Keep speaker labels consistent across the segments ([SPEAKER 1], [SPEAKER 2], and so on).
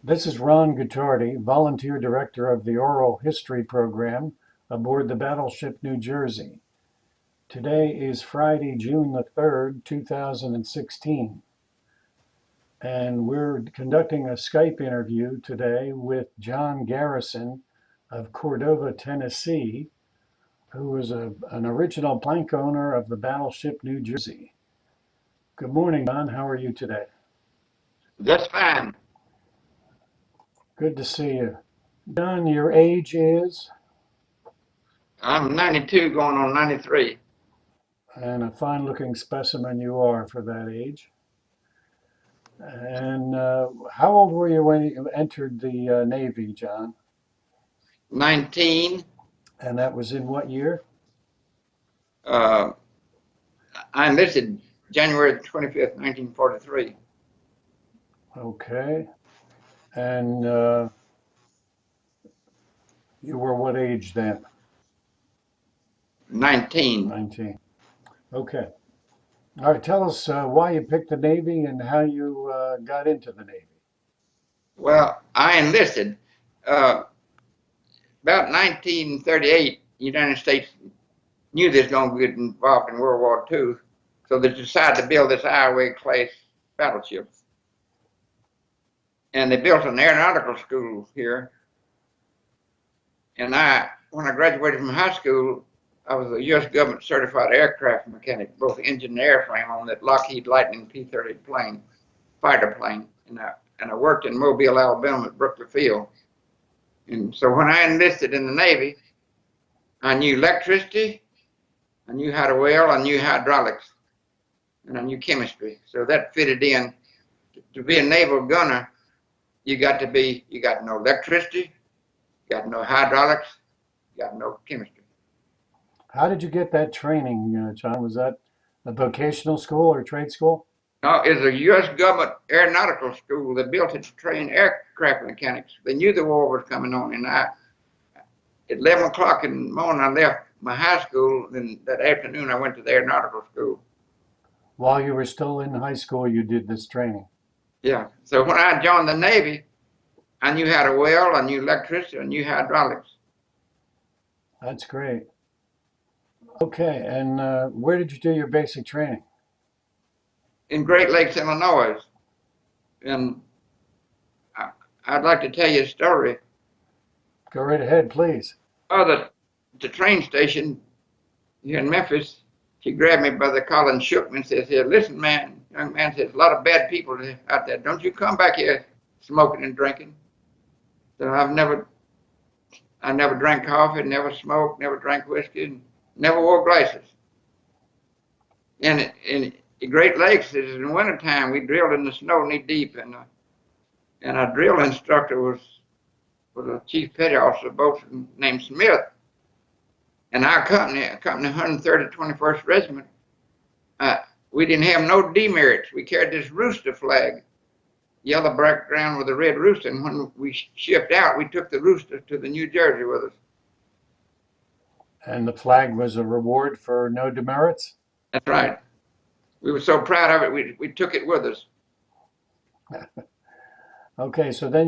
[SPEAKER 1] This is Ron Guattardi, Volunteer Director of the Oral History Program aboard the Battleship New Jersey. Today is Friday, June the 3rd, 2016, and we're conducting a Skype interview today with John Garrison of Cordova, Tennessee, who is an original plank owner of the Battleship New Jersey. Good morning, John. How are you today?
[SPEAKER 2] Just fine.
[SPEAKER 1] Good to see you. John, your age is?
[SPEAKER 2] I'm 92 going on 93.
[SPEAKER 1] And a fine looking specimen you are for that age. And how old were you when you entered the Navy, John?
[SPEAKER 2] 19.
[SPEAKER 1] And that was in what year?
[SPEAKER 2] Uh, I enlisted January 25th, 1943.
[SPEAKER 1] Okay. And you were what age then?
[SPEAKER 2] 19.
[SPEAKER 1] 19. Okay. All right. Tell us why you picked the Navy and how you got into the Navy.
[SPEAKER 2] Well, I enlisted about 1938. The United States knew they was going to get involved in World War II, so they decided to build this Iowa class battleship. And they built an aeronautical school here. And when I graduated from high school, I was a U.S. government certified aircraft mechanic, both engine and airframe on that Lockheed Lightning P-30 plane, fighter plane. And I worked in Mobile, Alabama at Brooklyn Field. And so when I enlisted in the Navy, I knew electricity, I knew how to weld, I knew hydraulics, and I knew chemistry. So that fitted in. To be a naval gunner, you got to know electricity, you got to know hydraulics, you got to know chemistry.
[SPEAKER 1] How did you get that training, John? Was that a vocational school or trade school?
[SPEAKER 2] No, it's a U.S. government aeronautical school. They built it to train aircraft mechanics. They knew the war was coming on, and at 11 o'clock in the morning, I left my high school, and that afternoon I went to the aeronautical school.
[SPEAKER 1] While you were still in high school, you did this training.
[SPEAKER 2] Yeah. So when I joined the Navy, I knew how to weld, I knew electricity, I knew hydraulics.
[SPEAKER 1] That's great. Okay, and where did you do your basic training?
[SPEAKER 2] In Great Lakes, Illinois. And I'd like to tell you a story.
[SPEAKER 1] Go right ahead, please.
[SPEAKER 2] Oh, the train station here in Memphis, she grabbed me by the collar and shook me and says, "Here, listen, man." Young man says, "A lot of bad people out there. Don't you come back here smoking and drinking." So I never drank coffee, never smoked, never drank whiskey, never wore glasses. And in the Great Lakes, it is in wintertime, we drilled in the snow knee deep, and our drill instructor was a chief petty officer boatswain named Smith. And our company 130th 21st Regiment, we didn't have no demerits. We carried this rooster flag, yellow background with a red rooster. And when we shipped out, we took the rooster to the New Jersey with us.
[SPEAKER 1] And the flag was a reward for no demerits?
[SPEAKER 2] That's right. We were so proud of it, we took it with us.
[SPEAKER 1] Okay, so then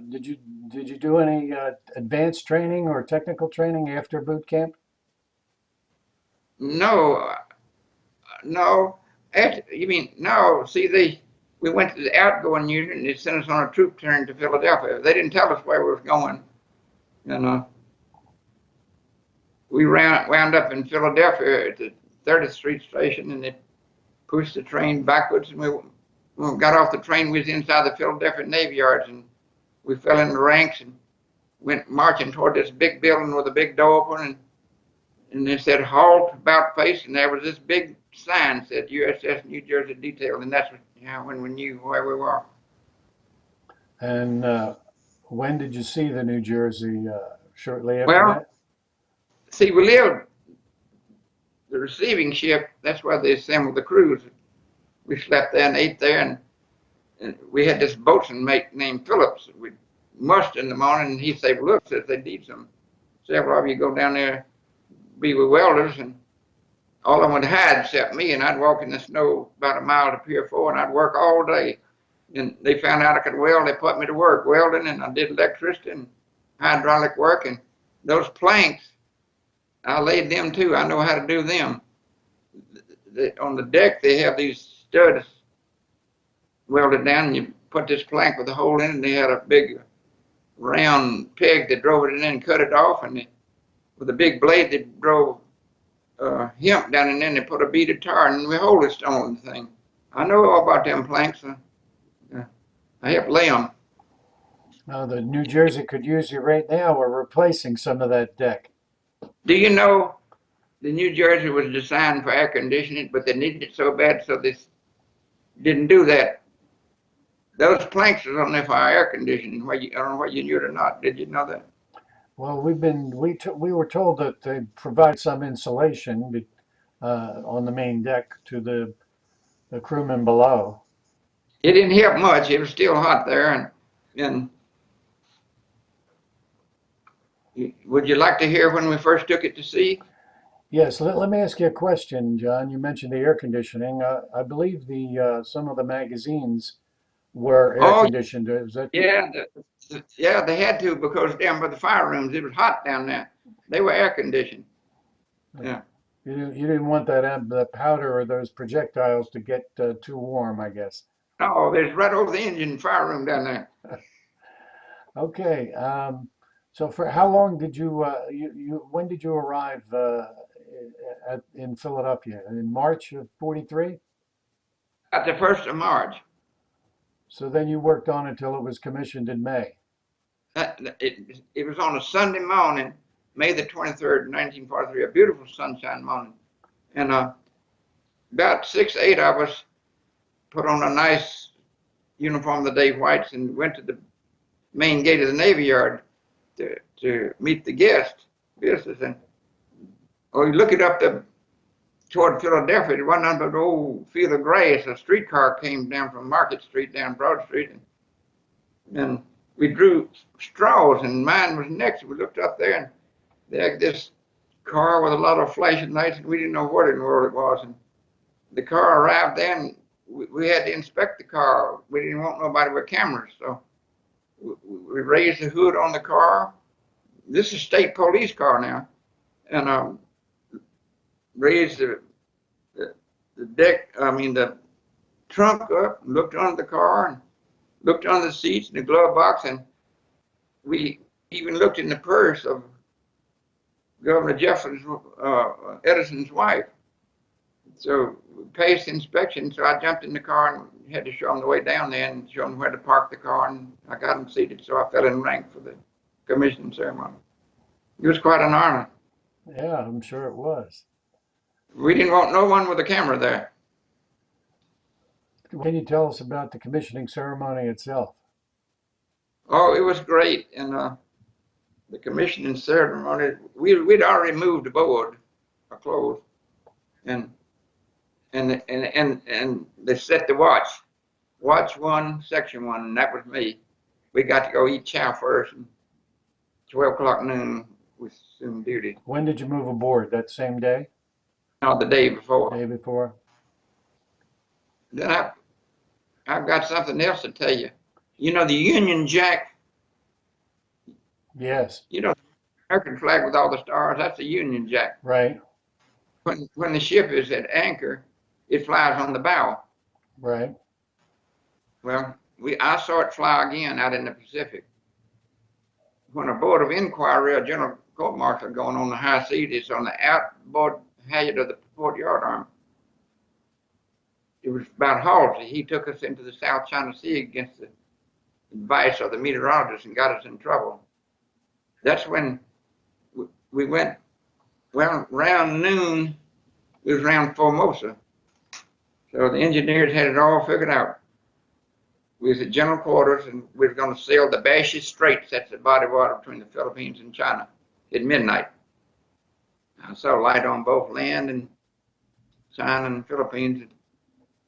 [SPEAKER 1] did you do any advanced training or technical training after boot camp?
[SPEAKER 2] No, no. You mean no? See, we went to the outgoing unit and they sent us on a troop train to Philadelphia. They didn't tell us where we were going. We wound up in Philadelphia at the 30th Street station, and they pushed the train backwards, and when we got off the train, we was inside the Philadelphia Navy Yards, and we fell in the ranks and went marching toward this big building with a big door open, and they said, "Halt, about face," and there was this big sign that said USS New Jersey Detail, and that's when we knew where we were.
[SPEAKER 1] And when did you see the New Jersey? Shortly after
[SPEAKER 2] Well,
[SPEAKER 1] that?
[SPEAKER 2] see, we lived the receiving ship. That's where they assembled the crews. We slept there and ate there, and we had this boatswain mate named Phillips. We mustered in the morning, and he said, "Look, says they need several of you go down there, be with welders," and all of them would hide except me, and I'd walk in the snow about a mile to Pier 4, and I'd work all day And they found out I could weld. They put me to work welding, and I did electricity and hydraulic work. And those planks, I laid them too. I know how to do them. On the deck, they have these studs welded down, and you put this plank with a hole in it, and they had a big round peg that drove it in and cut it off, and with a big blade that drove hemp down in there, and they put a bead of tar, and we hold it on the thing. I know all about them planks. I helped lay them.
[SPEAKER 1] Now, the New Jersey could use you right now. We're replacing some of that deck.
[SPEAKER 2] Do you know the New Jersey was designed for air conditioning, but they needed it so bad, so they didn't do that. Those planks are on there for air conditioning. I don't know whether you knew it or not. Did you know that?
[SPEAKER 1] Well, we were told that they provide some insulation on the main deck to the crewmen below.
[SPEAKER 2] It didn't help much. It was still hot there, and would you like to hear when we first took it to sea?
[SPEAKER 1] Yes, let me ask you a question, John. You mentioned the air conditioning. I believe some of the magazines were air
[SPEAKER 2] Oh,
[SPEAKER 1] conditioned. Is that
[SPEAKER 2] yeah, yeah, they had to because down by the fire rooms, it was hot down there. They were air conditioned. Yeah.
[SPEAKER 1] you didn't want the powder or those projectiles to get too warm, I guess.
[SPEAKER 2] Oh, there's right over the engine fire room down there.
[SPEAKER 1] Okay. So for how long did when did you arrive in Philadelphia? In March of 43?
[SPEAKER 2] At the 1st of March.
[SPEAKER 1] So then you worked on it till it was commissioned in May.
[SPEAKER 2] It was on a Sunday morning, May the 23rd, 1943, a beautiful sunshine morning. And about 6, 8 of us put on a nice uniform of the day whites and went to the main gate of the Navy Yard to meet the guests. And we look it up toward Philadelphia. It wasn't under the old field of grass. A streetcar came down from Market Street down Broad Street, and we drew straws, and mine was next. We looked up there, and they had this car with a lot of flashing lights, and we didn't know what in the world it was. And the car arrived there, and we had to inspect the car. We didn't want nobody with cameras, so we raised the hood on the car. This is state police car now, and raised the trunk up, looked under the car, and looked under the seats and the glove box, and we even looked in the purse of Governor Edison's wife. So we passed inspection, so I jumped in the car and had to show them the way down there and show them where to park the car, and I got them seated, so I fell in rank for the commissioning ceremony. It was quite an honor.
[SPEAKER 1] Yeah, I'm sure it was.
[SPEAKER 2] We didn't want no one with a camera there.
[SPEAKER 1] Can you tell us about the commissioning ceremony itself?
[SPEAKER 2] Oh, it was great, and the commissioning ceremony, we'd already moved aboard our clothes, and they set the watch 1, section 1, and that was me. We got to go eat chow first, and 12 o'clock noon was soon duty.
[SPEAKER 1] When did you move aboard? That same day?
[SPEAKER 2] No, the day before.
[SPEAKER 1] Day before.
[SPEAKER 2] Then I've got something else to tell you. You know the Union Jack?
[SPEAKER 1] Yes.
[SPEAKER 2] You know the American flag with all the stars? That's the Union Jack.
[SPEAKER 1] Right.
[SPEAKER 2] When the ship is at anchor, it flies on the bow.
[SPEAKER 1] Right.
[SPEAKER 2] Well, I saw it fly again out in the Pacific. When a board of inquiry, a general court martial going on the high seas, it's on the outboard halyard of the port yard arm. It was about Halsey. He took us into the South China Sea against the advice of the meteorologist and got us in trouble. That's when we went, well, around noon, it was around Formosa. So the engineers had it all figured out. We was at general quarters, and we were going to sail the Bashi Straits. That's the body of water between the Philippines and China at midnight. I saw light on both land and China and Philippines.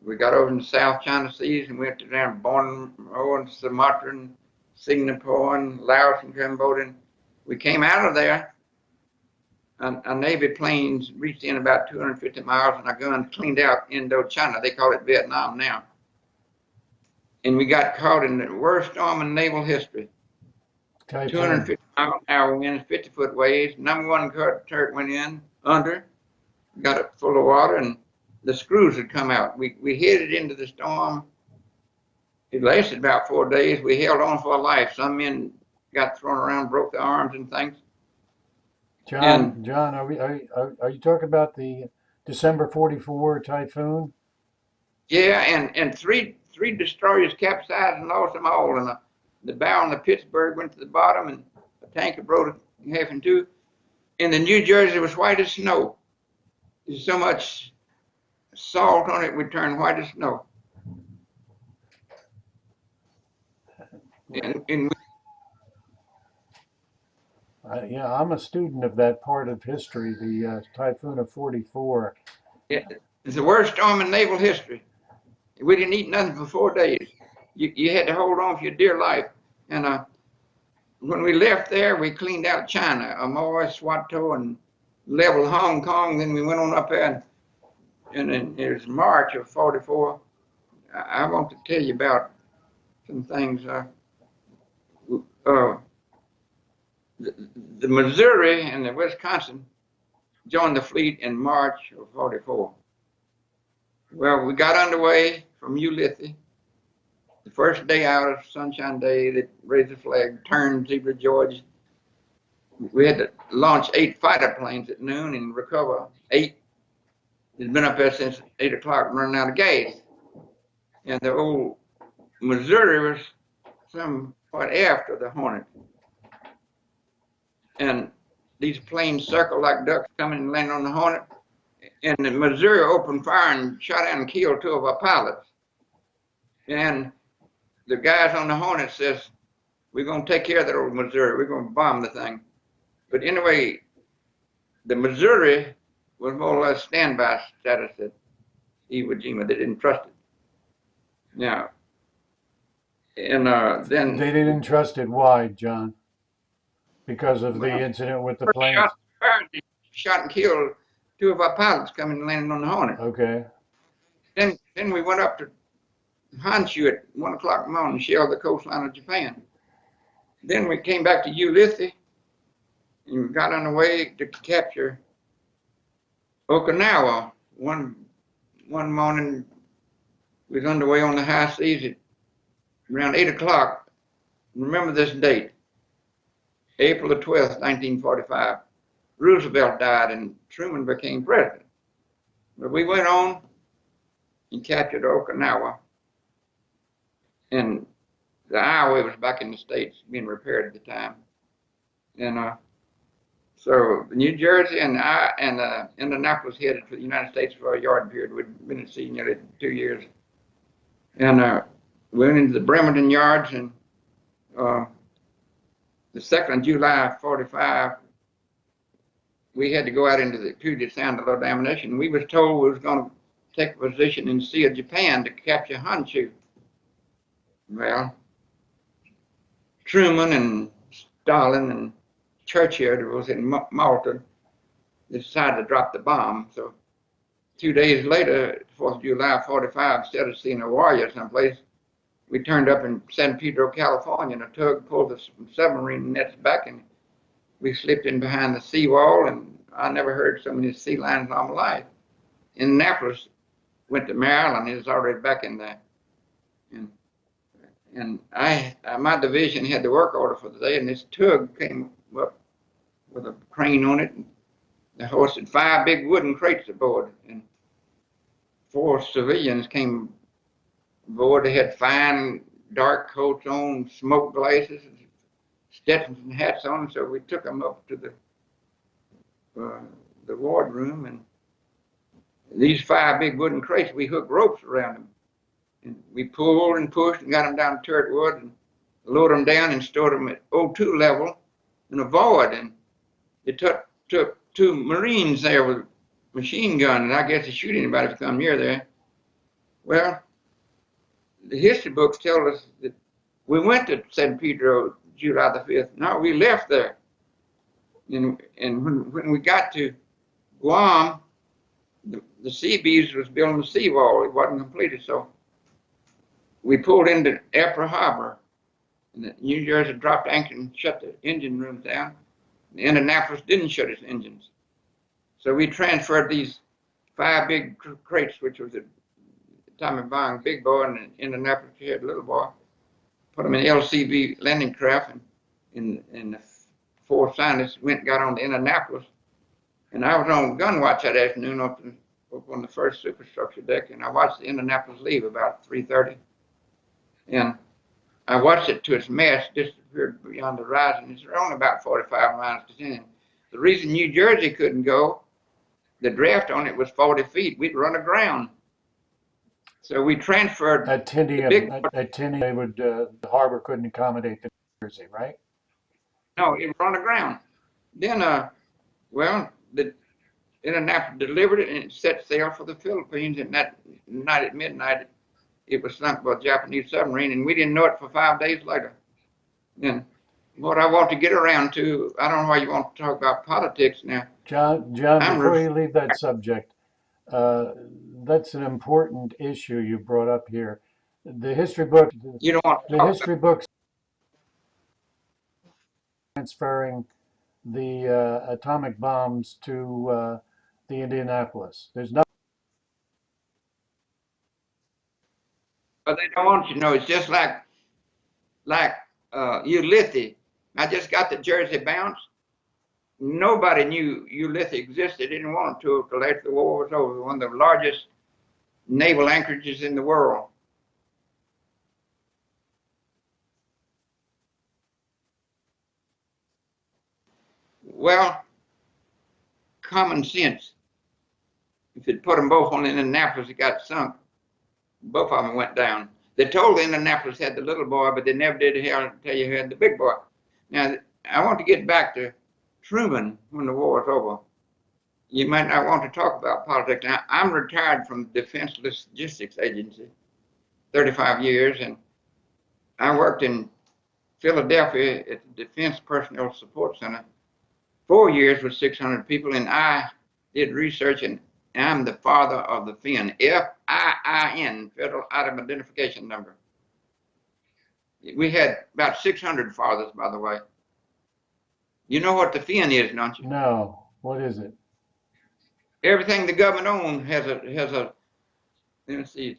[SPEAKER 2] We got over in the South China Seas and went to down Borneo and Sumatra and Singapore and Laos and Cambodia. We came out of there. A Navy planes reached in about 250 miles, and our guns cleaned out Indochina. They call it Vietnam now. and we got caught in the worst storm in naval history.
[SPEAKER 1] Typhoon.
[SPEAKER 2] 250 mile an hour winds, 50-foot waves. Number one turret went in under, got it full of water, and the screws had come out. We headed into the storm. It lasted about 4 days. We held on for our life. Some men got thrown around, broke their arms and things.
[SPEAKER 1] John, are you talking about the December 44 typhoon?
[SPEAKER 2] Yeah, and three destroyers capsized and lost them all. And the bow on the Pittsburgh went to the bottom, and a tanker broke it half in two. And the New Jersey was white as snow. There's so much salt on it, we turned white as snow. And
[SPEAKER 1] Yeah, I'm a student of that part of history, the typhoon of 44.
[SPEAKER 2] it's the worst storm in naval history. We didn't eat nothing for 4 days. You had to hold on for your dear life. And when we left there, we cleaned out China, Amoy, Swatow, and leveled Hong Kong. Then we went on up there, and it was March of 44. I want to tell you about some things. The Missouri and the Wisconsin joined the fleet in March of 44. Well, we got underway from Enlisted. The first day out of Sunshine Day, they raised the flag, turned Zebra George. We had to launch 8 fighter planes at noon and recover 8. It's been up there since 8 o'clock, running out of gas. And the old Missouri was somewhat after the Hornet. And these planes circled like ducks coming and landing on the Hornet. And the Missouri opened fire and shot out and killed 2 of our pilots. And the guys on the Hornet says, we're going to take care of that old Missouri. We're going to bomb the thing. But anyway, the Missouri was more or less standby status at Iwo Jima. They didn't trust it. Now, and then...
[SPEAKER 1] They didn't trust it. Why, John? Because of the incident with the planes?
[SPEAKER 2] Shot and killed 2 of our pilots coming and landing on the Hornet.
[SPEAKER 1] Okay.
[SPEAKER 2] Then we went up to Honshu at 1 o'clock in the morning and shelled the coastline of Japan. Then we came back to Ulysses and got on the way to capture Okinawa. One morning, we was underway on the high seas at around 8 o'clock. Remember this date, April the 12th, 1945. Roosevelt died and Truman became president. But we went on and captured Okinawa. And the highway was back in the States being repaired at the time. And so New Jersey and Indianapolis headed for the United States for a yard period. We'd been at sea nearly 2 years. And we went into the Bremerton yards, and the 2nd of July, 45, we had to go out into the Puget Sound to load ammunition. We was told we was going to take a position in the Sea of Japan to capture Honshu. Well, Truman and Stalin and Churchill, who was in Malta, decided to drop the bomb. So 2 days later, 4th of July, 45, instead of seeing a warrior someplace, we turned up in San Pedro, California, and a tug pulled the submarine nets back, and we slipped in behind the seawall, and I never heard so many sea lions all my life. Indianapolis went to Maryland. It was already back in there. And my division had the work order for the day, and this tug came up with a crane on it, and they hoisted 5 big wooden crates aboard, and 4 civilians came aboard. They had fine dark coats on, smoke glasses, Stetsons and hats on, so we took them up to the wardroom, and these 5 big wooden crates, we hooked ropes around them. And we pulled and pushed and got them down to Turret Wood and loaded them down and stored them at O2 level in a void. And it took 2 Marines there with machine guns, and I guess to shoot anybody if come near there. Well, the history books tell us that we went to San Pedro July the 5th. No, we left there. And when we got to Guam, the Sea Bees was building the seawall. It wasn't completed, so we pulled into April Harbor, and the New Jersey dropped anchor and shut the engine rooms down. The Indianapolis didn't shut its engines. So we transferred these 5 big crates, which was the Tommy Bond big boy, and the Indianapolis had little boy, put them in LCV landing craft, and the 4 scientists went and got on the Indianapolis. And I was on gun watch that afternoon up on the first superstructure deck, and I watched the Indianapolis leave about 3:30. And I watched it to its mast, disappeared beyond the horizon. It's only about 45 miles to 10. The reason New Jersey couldn't go, the draft on it was 40 feet. We'd run aground. So we transferred
[SPEAKER 1] at Tinney, they would the harbor couldn't accommodate the New Jersey, right?
[SPEAKER 2] No, it was on the ground. Then, well, the Indianapolis delivered it and it set sail for the Philippines. And that night at midnight, it was sunk by a Japanese submarine, and we didn't know it for 5 days later. And what I want to get around to, I don't know why you want to talk about politics now.
[SPEAKER 1] John, before you leave that subject, that's an important issue you brought up here. The history book,
[SPEAKER 2] You don't want to
[SPEAKER 1] the
[SPEAKER 2] talk
[SPEAKER 1] history books transferring the atomic bombs to the Indianapolis. There's no.
[SPEAKER 2] but they don't want you to know. It's just like Ulysses. I just got the Jersey bounce. Nobody knew Ulysses existed. Didn't want to until after the war was over. One of the largest naval anchorages in the world. Well, common sense. If it put them both on Indianapolis, it got sunk. Both of them went down. They told Indianapolis had the little boy, but they never did tell you who had the big boy. Now, I want to get back to Truman when the war was over. You might not want to talk about politics. Now, I'm retired from the Defense Logistics Agency, 35 years, and I worked in Philadelphia at the Defense Personnel Support Center, 4 years with 600 people, and I did research, and I'm the father of the FIN, F-I-I-N, Federal Item Identification Number. We had about 600 fathers, by the way. You know what the FIN is, don't you?
[SPEAKER 1] No. What is it?
[SPEAKER 2] Everything the government owns has a. Let me see.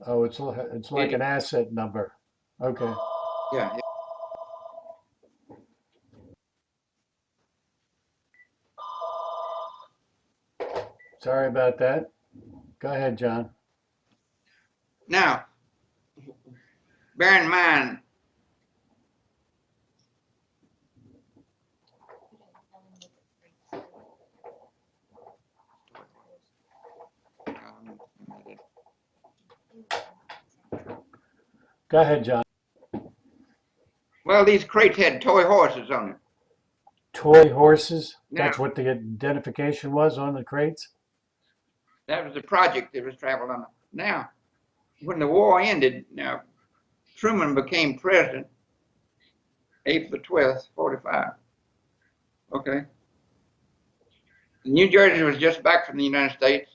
[SPEAKER 1] Oh, it's like an asset number. Okay.
[SPEAKER 2] Yeah.
[SPEAKER 1] Sorry about that. Go ahead, John.
[SPEAKER 2] Now, bear in mind,
[SPEAKER 1] Go ahead, John.
[SPEAKER 2] well, these crates had toy horses on them.
[SPEAKER 1] Toy horses?
[SPEAKER 2] Now,
[SPEAKER 1] That's what the identification was on the crates?
[SPEAKER 2] that was the project that was traveled on. Now, when the war ended, now Truman became president April 12th, 45. Okay. New Jersey was just back from the United States.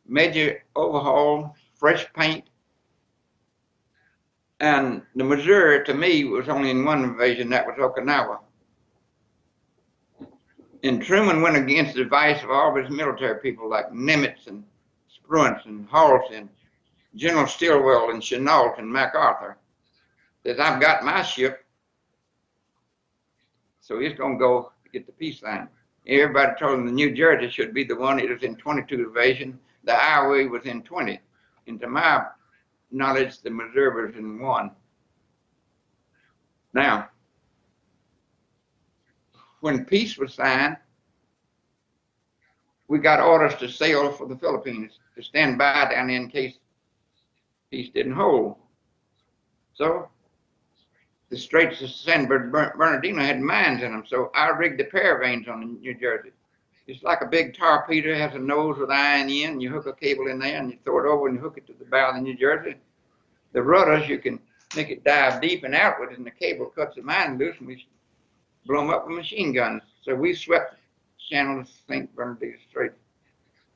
[SPEAKER 2] Major overhaul, fresh paint. And the Missouri, to me, was only in one invasion, that was Okinawa. And Truman went against the advice of all of his military people like Nimitz and Spruance and Halsey and General Stilwell and Chenault and MacArthur, that I've got my ship, so he's going to go get the peace line. Everybody told him the New Jersey should be the one. It was in 22 division. The Iowa was in 20. And to my knowledge, the Missouri was in 1. Now, when peace was signed, we got orders to sail for the Philippines, to stand by down there in case peace didn't hold. So the Straits of San Bernardino had mines in them, so I rigged the paravanes on the New Jersey. It's like a big torpedo, it has a nose with an eye in the end. You hook a cable in there and you throw it over and you hook it to the bow of the New Jersey. The rudders, you can make it dive deep and outward, and the cable cuts the mine loose, and we blow them up with machine guns. So we swept the channel of St. Bernardino Strait.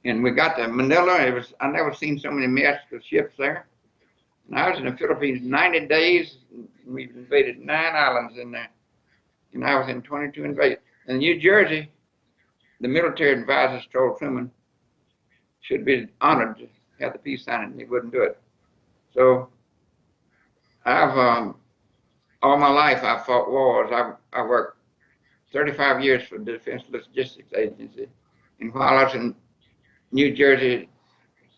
[SPEAKER 2] And we got to Manila. I never seen so many masts of ships there. And I was in the Philippines 90 days. We invaded 9 islands in there. And I was in 22 invasions. In New Jersey, the military advisors told Truman should be honored to have the peace sign, and he wouldn't do it. So I've all my life I fought wars. I worked 35 years for the Defense Logistics Agency, and while I was in New Jersey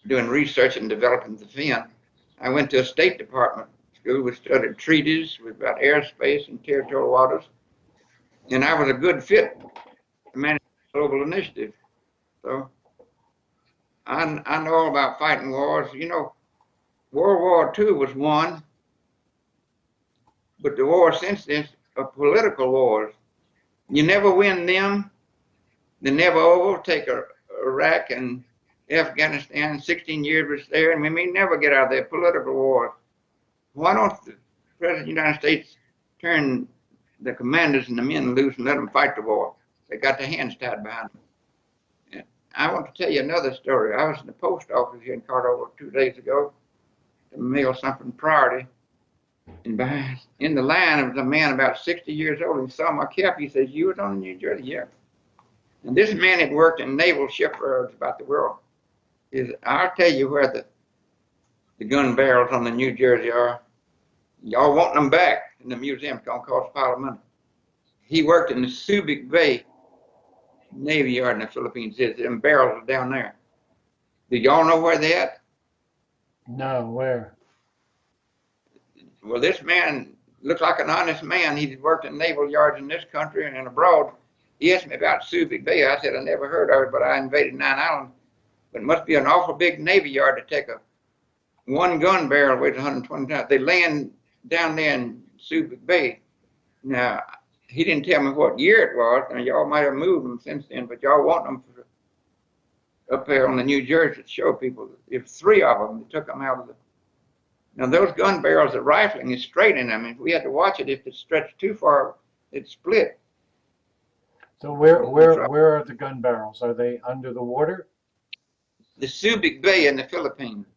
[SPEAKER 2] doing research and developing the fin, I went to a State Department school. We studied treaties about airspace and territorial waters, and I was a good fit to manage the global initiative. So I know all about fighting wars. You know, World War II was won, but the wars since then are political wars. You never win them. They're never over. Take Iraq and Afghanistan, 16 years was there, and we may never get out of their political wars. Why don't the President of the United States turn the commanders and the men loose and let them fight the war? They got their hands tied behind them. And I want to tell you another story. I was in the post office here in Cordova 2 days ago to mail something priority. And behind, in the line was a man about 60 years old. He saw my cap. He says, "You was on the New Jersey?" "Yeah." And this man had worked in naval shipyards about the world. I'll tell you where the gun barrels on the New Jersey are. Y'all want them back in the museum. It's going to cost a pile of money. He worked in the Subic Bay Navy Yard in the Philippines. Them barrels are down there. Do y'all know where they at?
[SPEAKER 1] No, where?
[SPEAKER 2] Well, this man looks like an honest man. He's worked in naval yards in this country and abroad. He asked me about Subic Bay. I said I never heard of it, but I invaded 9 islands. But it must be an awful big Navy yard to take one gun barrel weighs 120 tons. They land down there in Subic Bay. Now, he didn't tell me what year it was. Now, y'all might have moved them since then, but y'all want them up there on the New Jersey to show people. If 3 of them, they took them out of the. Now, those gun barrels, the rifling is straight in them. If we had to watch it, if it stretched too far, it'd split.
[SPEAKER 1] So where are the gun barrels? Are they under the water?
[SPEAKER 2] The Subic Bay in the Philippines.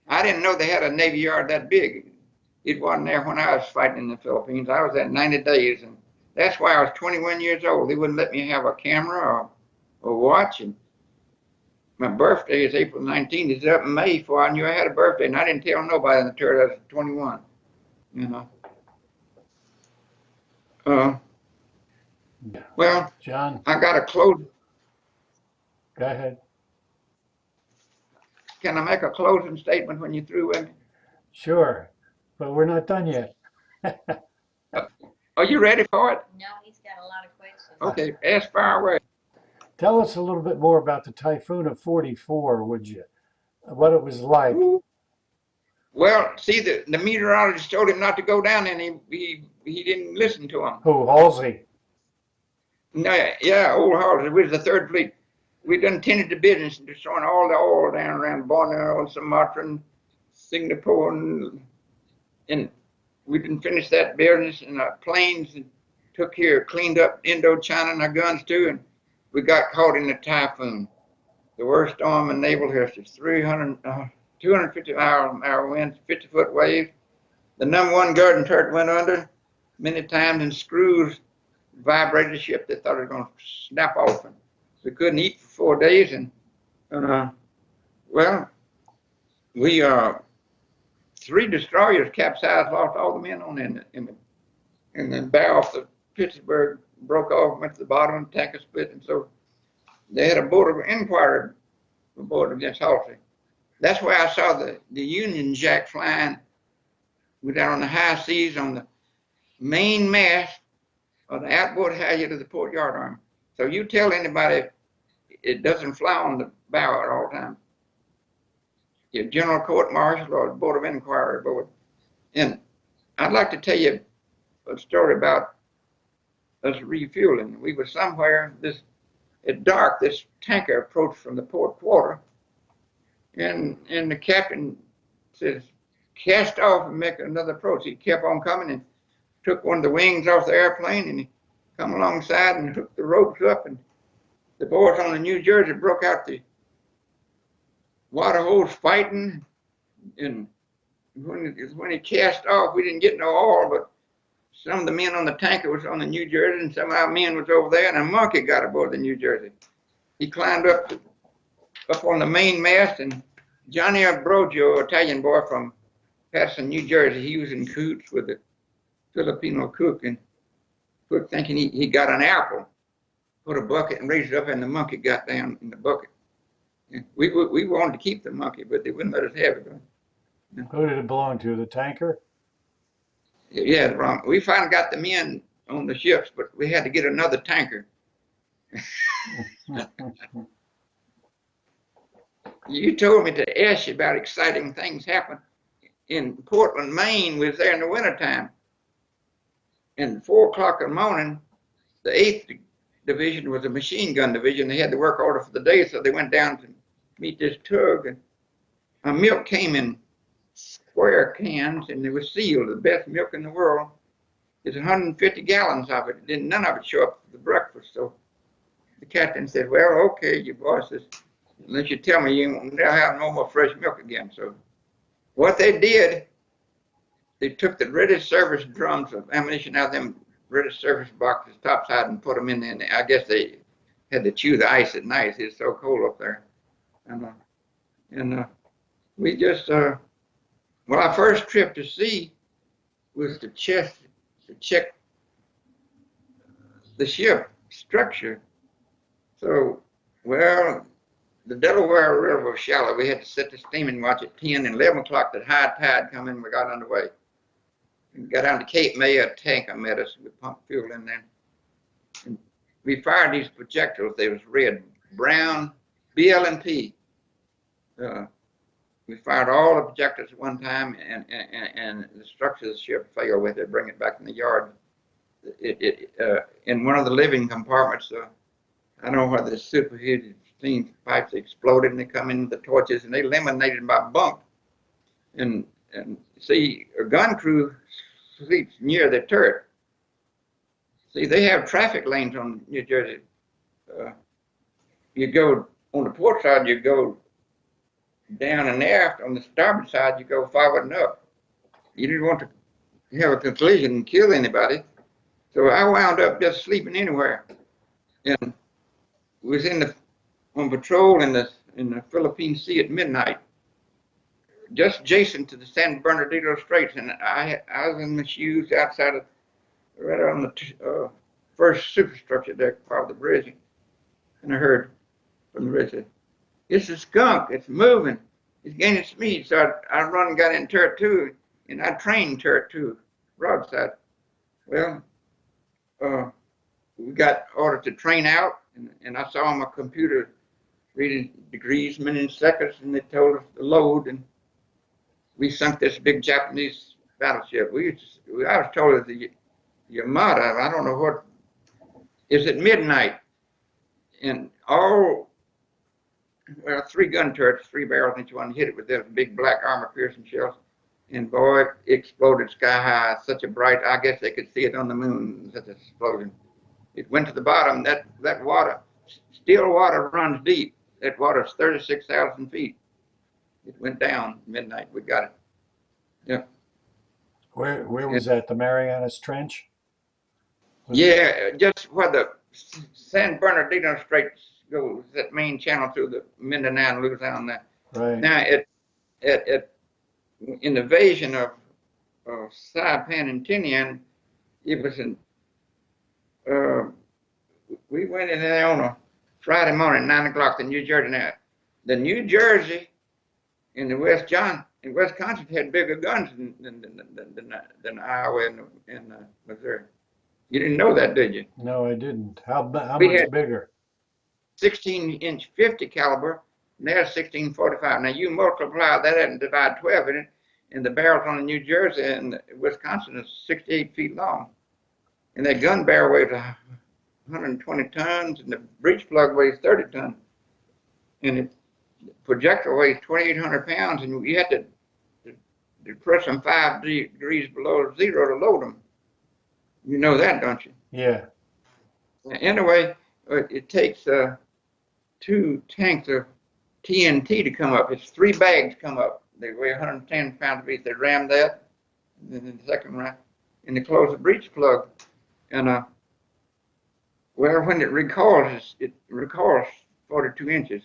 [SPEAKER 2] I didn't know they had a Navy yard that big. It wasn't there when I was fighting in the Philippines. I was there 90 days, and that's why I was 21 years old. They wouldn't let me have a camera or watch. And my birthday is April 19th. It's up in May before I knew I had a birthday, and I didn't tell nobody until I was 21. You know. Well,
[SPEAKER 1] John,
[SPEAKER 2] I got to close.
[SPEAKER 1] go ahead.
[SPEAKER 2] Can I make a closing statement when you're through with me?
[SPEAKER 1] Sure, but we're not done yet.
[SPEAKER 2] Are you ready for it?
[SPEAKER 3] No, he's got a lot of questions.
[SPEAKER 2] Okay, ask fire away.
[SPEAKER 1] Tell us a little bit more about the Typhoon of 44, would you? What it was like.
[SPEAKER 2] Well, see, the meteorologist told him not to go down, and he didn't listen to him.
[SPEAKER 1] Who, Halsey?
[SPEAKER 2] No, yeah, old Halsey. We was the 3rd Fleet. We done tended to business and destroying all the oil down around Borneo and Sumatra and Singapore, and we didn't finish that business. And our planes took here, cleaned up Indochina and our guns too, and we got caught in the typhoon, the worst storm in naval history. 250-mile winds, 50-foot waves. The #1 garden turret went under many times, and screws vibrated the ship. They thought it was going to snap off. And we couldn't eat for 4 days, and well, we 3 destroyers capsized, lost all the men on in the bow off the Pittsburgh, broke off, went to the bottom, and tanker split, and so they had a board of inquiry report against Halsey. That's where I saw the Union Jack flying. We're down on the high seas on the main mast of the outboard halyard of the port yard arm. So you tell anybody it doesn't fly on the bow at all times. Your general court martial or the board of inquiry board. And I'd like to tell you a story about us refueling. We were somewhere at dark. This tanker approached from the port quarter, and the captain says, "Cast off and make another approach." He kept on coming and took one of the wings off the airplane, and he come alongside and hooked the ropes up, and the boys on the New Jersey broke out the water hose fighting, and when he cast off, we didn't get no oil, but some of the men on the tanker was on the New Jersey, and some of our men was over there, and a monkey got aboard the New Jersey. He climbed up on the main mast, and Johnny Ambrogio, Italian boy from Patterson, New Jersey, he was in cahoots with the Filipino cook, and cook thinking he got an apple, put a bucket and raised it up, and the monkey got down in the bucket. And we wanted to keep the monkey, but they wouldn't let us have it.
[SPEAKER 1] Who did it belong to? The tanker?
[SPEAKER 2] Yeah, we finally got the men on the ships, but we had to get another tanker. You told me to ask you about exciting things happen in Portland, Maine. We was there in the wintertime. And 4 o'clock in the morning, the 8th Division was a machine gun division. They had the work order for the day, so they went down to meet this tug. And our milk came in square cans, and they were sealed. The best milk in the world. There's 150 gallons of it. None of it show up for the breakfast. So the captain said, "Well, okay, you bosses, unless you tell me you won't have no more fresh milk again." So what they did, they took the ready service drums of ammunition out of them ready service boxes topside and put them in there. And I guess they had to chew the ice at night. It's so cold up there. And we just, well, our first trip to sea was to check the ship structure. So, well, the Delaware River was shallow. We had to set the steaming watch at 10 and 11 o'clock. The high tide come in, we got underway. We got down to Cape May, a tanker met us. We pumped fuel in there. And we fired these projectiles. They was red, brown, BL&P. We fired all the projectiles at one time, and the structure of the ship failed. We had to bring it back in the yard. In one of the living compartments, I don't know whether the superheated steam pipes exploded, and they come in with the torches, and they eliminated my bunk. And see, a gun crew sleeps near the turret. See, they have traffic lanes on New Jersey. You go on the port side, you go down and aft. On the starboard side, you go forward and up. You didn't want to have a collision and kill anybody. So I wound up just sleeping anywhere. And was on patrol in the Philippine Sea at midnight, just adjacent to the San Bernardino Straits, and I was in my shoes outside of, right on the first superstructure deck part of the bridge, and I heard from the bridge, "It's a skunk, it's moving, it's gaining speed." So I run and got in turret 2, and I trained turret 2, broadside. Well, we got ordered to train out, and I saw on my computer reading degrees, minutes, seconds, and they told us to load, and we sunk this big Japanese battleship. I was told that the Yamada, I don't know what, is at midnight, and all, well, 3 gun turrets, 3 barrels, each one hit it with those big black armor-piercing shells, and boy, it exploded sky high. Such a bright, I guess they could see it on the moon, such an explosion. It went to the bottom. That water, still water runs deep. That water's 36,000 feet. It went down midnight. We got it. Yeah.
[SPEAKER 1] Where was that? The Marianas Trench?
[SPEAKER 2] Yeah, just where the San Bernardino Straits goes, that main channel through the Mindanao and Luzon.
[SPEAKER 1] Right.
[SPEAKER 2] Now, in the invasion of Saipan and Tinian, it was in, we went in there on a Friday morning, 9 o'clock, the New Jersey. Now, the New Jersey in the Wisconsin had bigger guns than Iowa and Missouri. You didn't know that, did you?
[SPEAKER 1] No, I didn't. How much bigger?
[SPEAKER 2] 16-inch 50 caliber, and they're 16-45. Now you multiply that and divide 12 in it, and the barrels on the New Jersey and Wisconsin is 68 feet long. And that gun barrel weighs 120 tons, and the breech plug weighs 30 tons. And the projectile weighs 2,800 pounds, and you have to press them 5 degrees below zero to load them. You know that, don't you?
[SPEAKER 1] Yeah.
[SPEAKER 2] Anyway, it takes 2 tanks of TNT to come up. It's 3 bags come up. they weigh 110 pounds apiece. They rammed that, and then in the second round, and they closed the breech plug. And well, when it recoils 42 inches.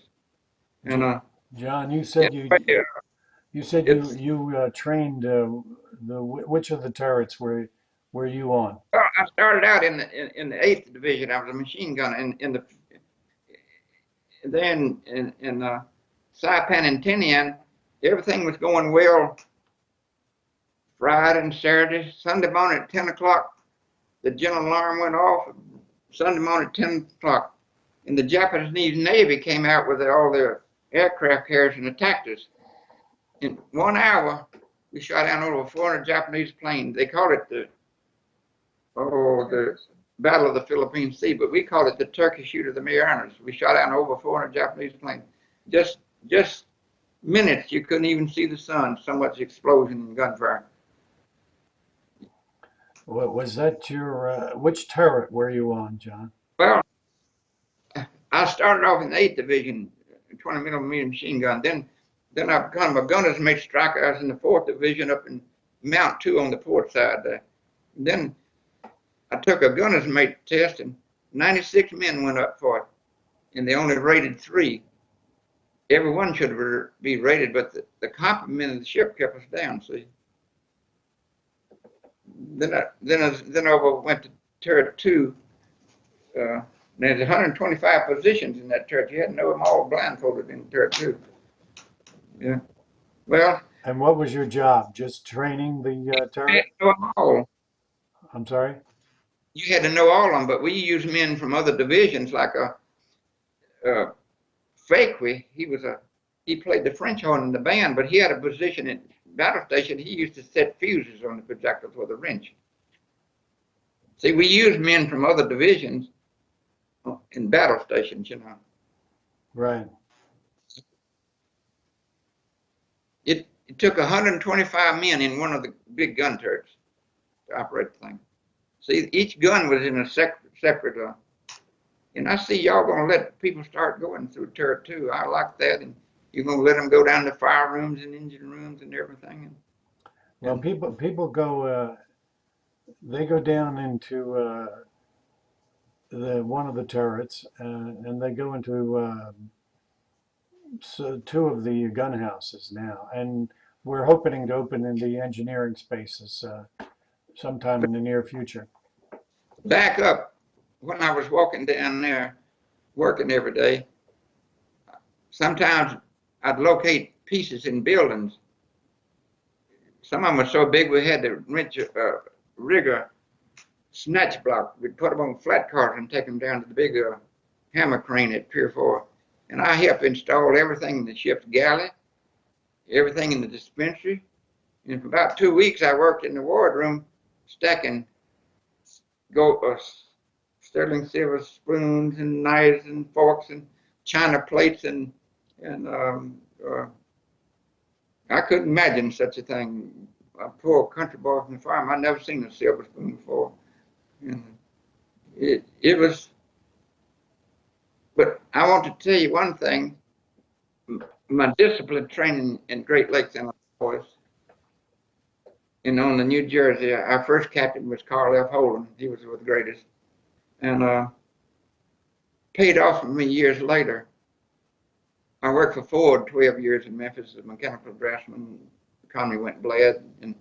[SPEAKER 2] And
[SPEAKER 1] John, you said
[SPEAKER 2] anyway,
[SPEAKER 1] you said
[SPEAKER 2] it's
[SPEAKER 1] you trained which of the turrets were you on?
[SPEAKER 2] well, I started out in the 8th Division. I was a machine gunner in the then in Saipan and Tinian. Everything was going well. Friday and Saturday, Sunday morning at 10 o'clock, the general alarm went off. Sunday morning at 10 o'clock, and the Japanese Navy came out with all their aircraft carriers and attacked us. In 1 hour, we shot down over 400 Japanese planes. They called it the Battle of the Philippine Sea, but we called it the Turkey Shoot of the Mariners. We shot down over 400 Japanese planes. Just minutes, you couldn't even see the sun. So much explosion and gunfire.
[SPEAKER 1] Was that your which turret were you on, John?
[SPEAKER 2] Well, I started off in the 8th Division, 20 millimeter machine gun. Then I became a gunner's mate striker. I was in the 4th Division up in Mount 2 on the port side there. Then I took a gunner's mate test, and 96 men went up for it, and they only rated 3. Everyone should be rated, but the complement of the ship kept us down, see. Then I went to turret 2. There's 125 positions in that turret. You had to know them all blindfolded in turret 2. Yeah. Well.
[SPEAKER 1] And what was your job? Just training the turret?
[SPEAKER 2] You had to know them all.
[SPEAKER 1] I'm sorry?
[SPEAKER 2] You had to know all of them, but we used men from other divisions, like Fakwe. He played the French horn in the band, but he had a position in battle station. He used to set fuses on the projectile for the wrench. See, we used men from other divisions in battle stations, you know.
[SPEAKER 1] Right.
[SPEAKER 2] It took 125 men in one of the big gun turrets to operate the thing. See, each gun was in a separate and I see y'all gonna let people start going through turret 2. I like that, and you're gonna let them go down to fire rooms and engine rooms and everything.
[SPEAKER 1] Well, people go they go down into one of the turrets, and they go into so 2 of the gun houses now, and we're hoping to open in the engineering spaces sometime in the near future.
[SPEAKER 2] Back up, when I was walking down there, working every day, sometimes I'd locate pieces in buildings. Some of them were so big we had to rig a snatch block. We'd put them on flat cars and take them down to the big hammer crane at Pier 4. And I helped install everything in the ship's galley, everything in the dispensary. And for about 2 weeks, I worked in the wardroom stacking sterling silver spoons and knives and forks and china plates and I couldn't imagine such a thing. A poor country boy from the farm, I'd never seen a silver spoon before. And it was, but I want to tell you one thing. My discipline training in Great Lakes, Illinois, and on the New Jersey, our first captain was Carl F. Holden. He was the greatest, and paid off for me years later. I worked for Ford 12 years in Memphis as a mechanical draftsman. The economy went bled, and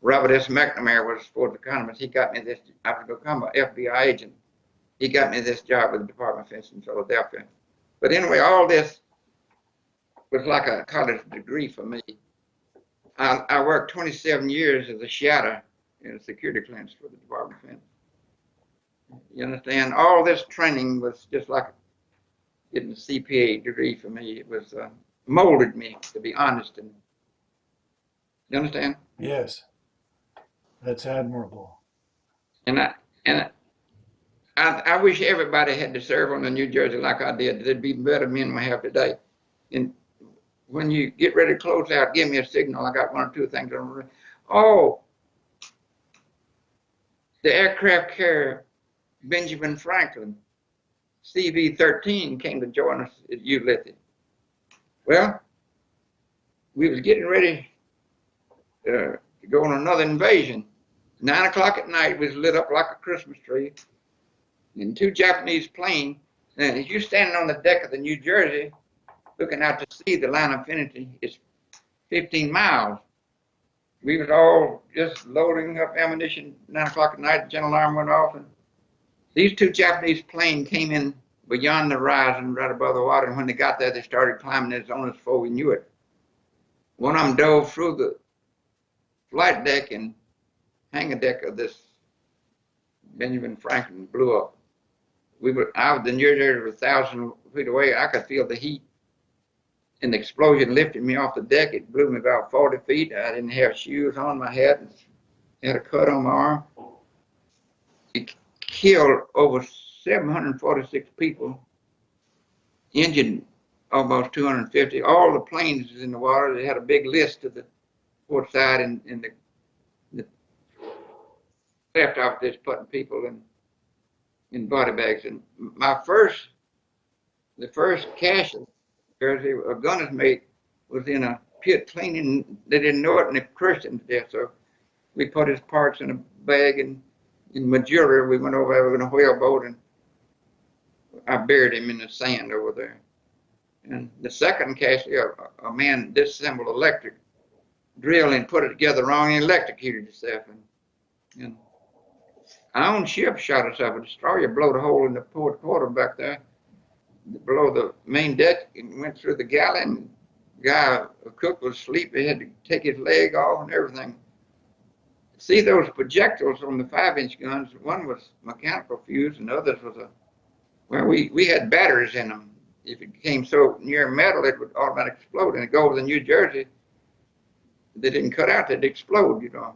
[SPEAKER 2] Robert S. McNamara was Ford's economist. He got me this. I was going to become an FBI agent. He got me this job with the Department of Defense in Philadelphia. But anyway, all this was like a college degree for me. I worked 27 years as a shadow in a security clearance for the Department of Defense. You understand? All this training was just like getting a CPA degree for me. It was molded me, to be honest. And you understand?
[SPEAKER 1] Yes, that's admirable.
[SPEAKER 2] And I wish everybody had to serve on the New Jersey like I did. There'd be better men we have today. And when you get ready to close out, give me a signal. I got 1 or 2 things on. Oh, the aircraft carrier Benjamin Franklin, CV-13, came to join us at Enlisted. Well, we was getting ready to go on another invasion. 9 o'clock at night, was lit up like a Christmas tree, and two Japanese planes. And as you're standing on the deck of the New Jersey, looking out to sea, the line of infinity is 15 miles. We was all just loading up ammunition. 9 o'clock at night, the general alarm went off, and these two Japanese planes came in beyond the horizon, right above the water. And when they got there, they started climbing us on us before we knew it. One of them dove through the flight deck and hangar deck of this Benjamin Franklin blew up. I was the New Jersey was 1,000 feet away. I could feel the heat, and the explosion lifted me off the deck. It blew me about 40 feet. I didn't have shoes on my head, and had a cut on my arm. It killed over 746 people, injured almost 250. All the planes was in the water. They had a big list to the port side, and the left off this putting people in body bags. And the first casualty, a gunner's mate was in a pit cleaning. They didn't know it, and they crushed him to death. So we put his parts in a bag, and in Missouri, we went over there in a whaleboat, and I buried him in the sand over there. And the second casualty, a man disassembled electric drill and put it together wrong and electrocuted himself. And our own ship shot us up. A destroyer blowed a hole in the port quarter back there, below the main deck, and went through the galley. And the guy, a cook, was asleep. He had to take his leg off and everything. See those projectiles on the 5-inch guns? One was mechanical fuse, and the others was we had batteries in them. If it came so near metal, it would automatically explode. And it go over the New Jersey, they didn't cut out, they'd explode, you know.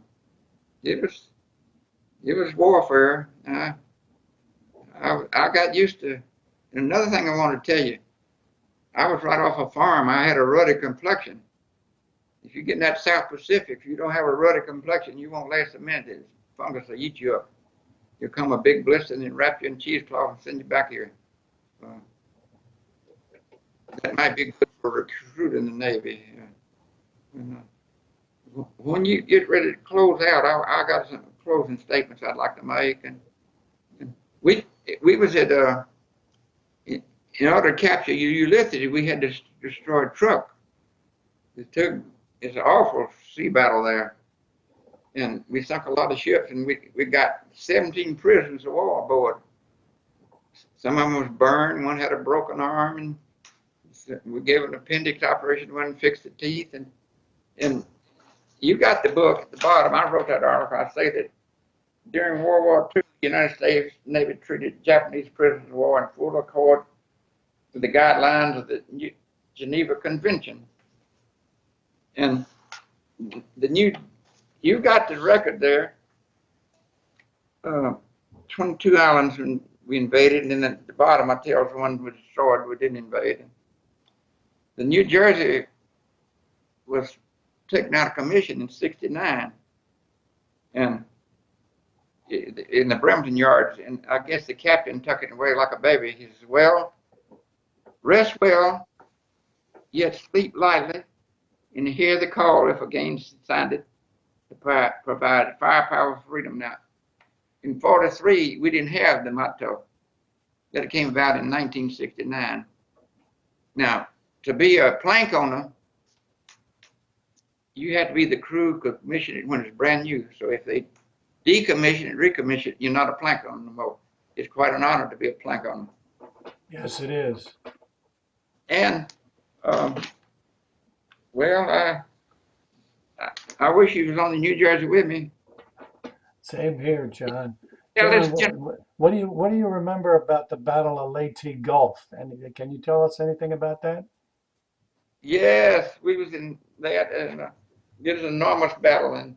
[SPEAKER 2] It was warfare. I got used to. And another thing I want to tell you, I was right off a farm. I had a ruddy complexion. If you get in that South Pacific, if you don't have a ruddy complexion, you won't last a minute. The fungus will eat you up. You'll come a big blister and then wrap you in cheesecloth and send you back here. That might be good for a recruit in the Navy. When you get ready to close out, I got some closing statements I'd like to make. And we was at in order to capture Ulysses, we had to destroy a truck. It's an awful sea battle there, and we sunk a lot of ships, and we got 17 prisoners of war aboard. Some of them was burned. One had a broken arm, and we gave an appendix operation. One fixed the teeth, and you got the book at the bottom. I wrote that article. I say that during World War II, the United States Navy treated Japanese prisoners of war in full accord with the guidelines of the Geneva Convention. And you got the record there. 22 islands when we invaded, and then at the bottom I tell us one was destroyed, we didn't invade. The New Jersey was taken out of commission in '69, and in the Bremerton yards, and I guess the captain took it away like a baby. He says, "Well, rest well, yet sleep lightly, and hear the call if again sounded to provide firepower for freedom." Now, in '43, we didn't have the motto. That came about in 1969. Now, to be a plank owner, you had to be the crew commissioned it when it's brand new. So if they decommission it, recommission it, you're not a plank owner no more. It's quite an honor to be a plank owner.
[SPEAKER 1] Yes, it is.
[SPEAKER 2] And well, I wish you was on the New Jersey with me.
[SPEAKER 1] Same here, John.
[SPEAKER 2] Yeah,
[SPEAKER 1] John, what do you remember about the Battle of Leyte Gulf? And can you tell us anything about that?
[SPEAKER 2] Yes, we was in that, and it was an enormous battle, and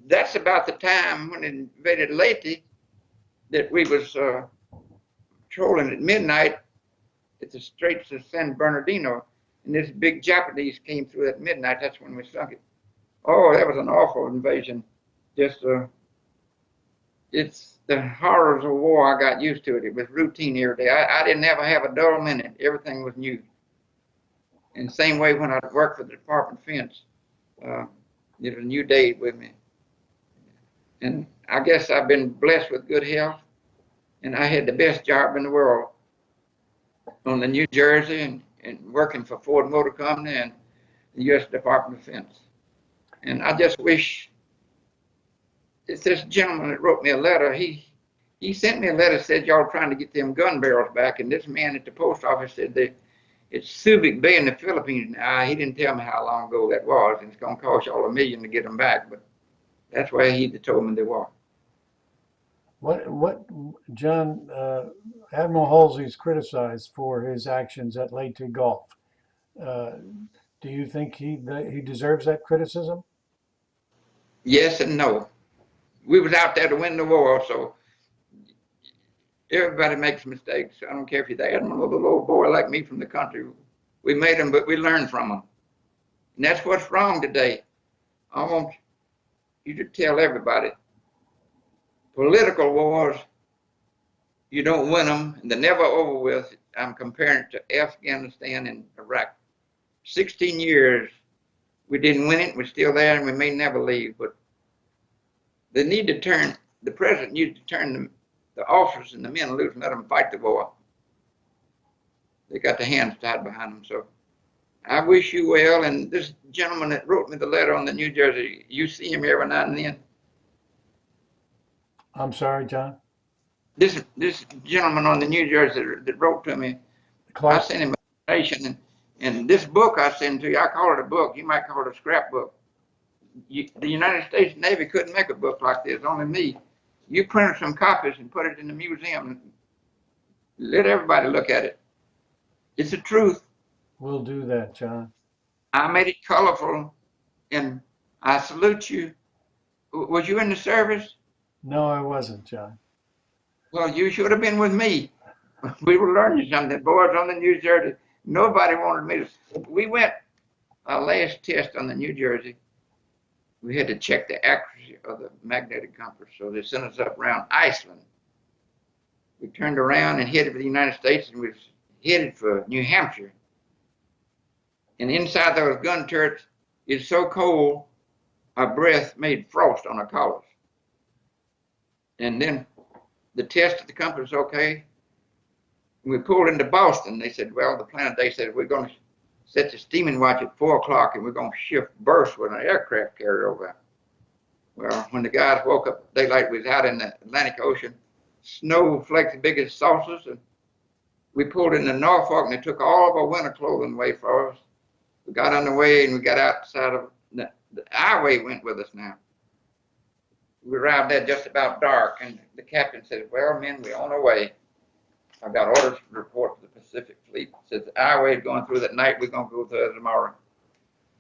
[SPEAKER 2] that's about the time when it invaded Leyte that we was patrolling at midnight at the Straits of San Bernardino, and this big Japanese came through at midnight. That's when we sunk it. Oh, that was an awful invasion. Just it's the horrors of war. I got used to it. It was routine every day. I didn't ever have a dull minute. Everything was new. And same way when I worked for the Department of Defense, it was a new day with me. And I guess I've been blessed with good health, and I had the best job in the world on the New Jersey and working for Ford Motor Company and the U.S. Department of Defense. And I just wish, it's this gentleman that wrote me a letter. He sent me a letter that said y'all trying to get them gun barrels back, and this man at the post office said it's Subic Bay in the Philippines now. He didn't tell me how long ago that was, and it's going to cost y'all $1 million to get them back, but that's where he told me they were.
[SPEAKER 1] What, John, Admiral Halsey's criticized for his actions at Leyte Gulf. Do you think he deserves that criticism?
[SPEAKER 2] Yes and no. We was out there to win the war, so everybody makes mistakes. I don't care if you're the admiral or the little boy like me from the country. We made them, but we learned from them. And that's what's wrong today. I want you to tell everybody, political wars, you don't win them, and they're never over with. I'm comparing it to Afghanistan and Iraq. 16 years, we didn't win it, we're still there, and we may never leave, but they need to turn, the president needs to turn the officers and the men loose and let them fight the war. They got their hands tied behind them, so I wish you well. And this gentleman that wrote me the letter on the New Jersey, you see him every now and then?
[SPEAKER 1] I'm sorry, John?
[SPEAKER 2] This gentleman on the New Jersey that wrote to me,
[SPEAKER 1] Clark?
[SPEAKER 2] I sent him information, and this book I sent to you, I call it a book. You might call it a scrapbook. The United States Navy couldn't make a book like this, only me. You print some copies and put it in the museum. Let everybody look at it. It's the truth.
[SPEAKER 1] We'll do that, John.
[SPEAKER 2] I made it colorful, and I salute you. Was you in the service?
[SPEAKER 1] No, I wasn't, John.
[SPEAKER 2] Well, you should have been with me. We were learning something. The boys on the New Jersey, nobody wanted me to. We went our last test on the New Jersey. We had to check the accuracy of the magnetic compass, so they sent us up around Iceland. We turned around and headed for the United States, and we was headed for New Hampshire. And inside those gun turrets, it's so cold, our breath made frost on our collars. And then the test of the compass was okay. We pulled into Boston. They said, well, the planet, they said, we're going to set the steaming watch at 4 o'clock, and we're going to shift burst with an aircraft carrier over. Well, when the guys woke up daylight, we was out in the Atlantic Ocean, snow flakes as big as saucers, and we pulled into Norfolk, and they took all of our winter clothing away for us. We got on the way, and we got outside of the highway went with us now. We arrived there just about dark, and the captain said, well, men, we're on our way. I've got orders to report to the Pacific Fleet. Said the highway is going through that night, we're going to go through it tomorrow.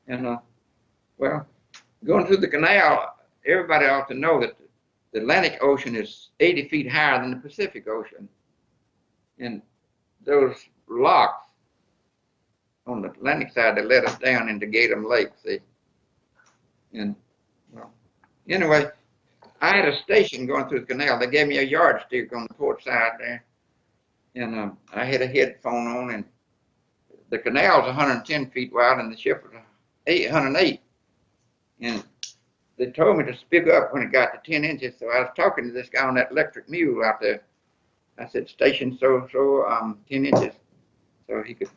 [SPEAKER 2] And, well, going through the canal, everybody ought to know that the Atlantic Ocean is 80 feet higher than the Pacific Ocean. And those locks on the Atlantic side, they let us down into Gatham Lake, see. And, well, anyway, I had a station going through the canal. They gave me a yardstick on the port side there. And I had a headphone on, and the canal's 110 feet wide, and the ship was 108. And they told me to speak up when it got to 10 inches. So I was talking to this guy on that electric mule out there. I said, station so 10 inches. So he could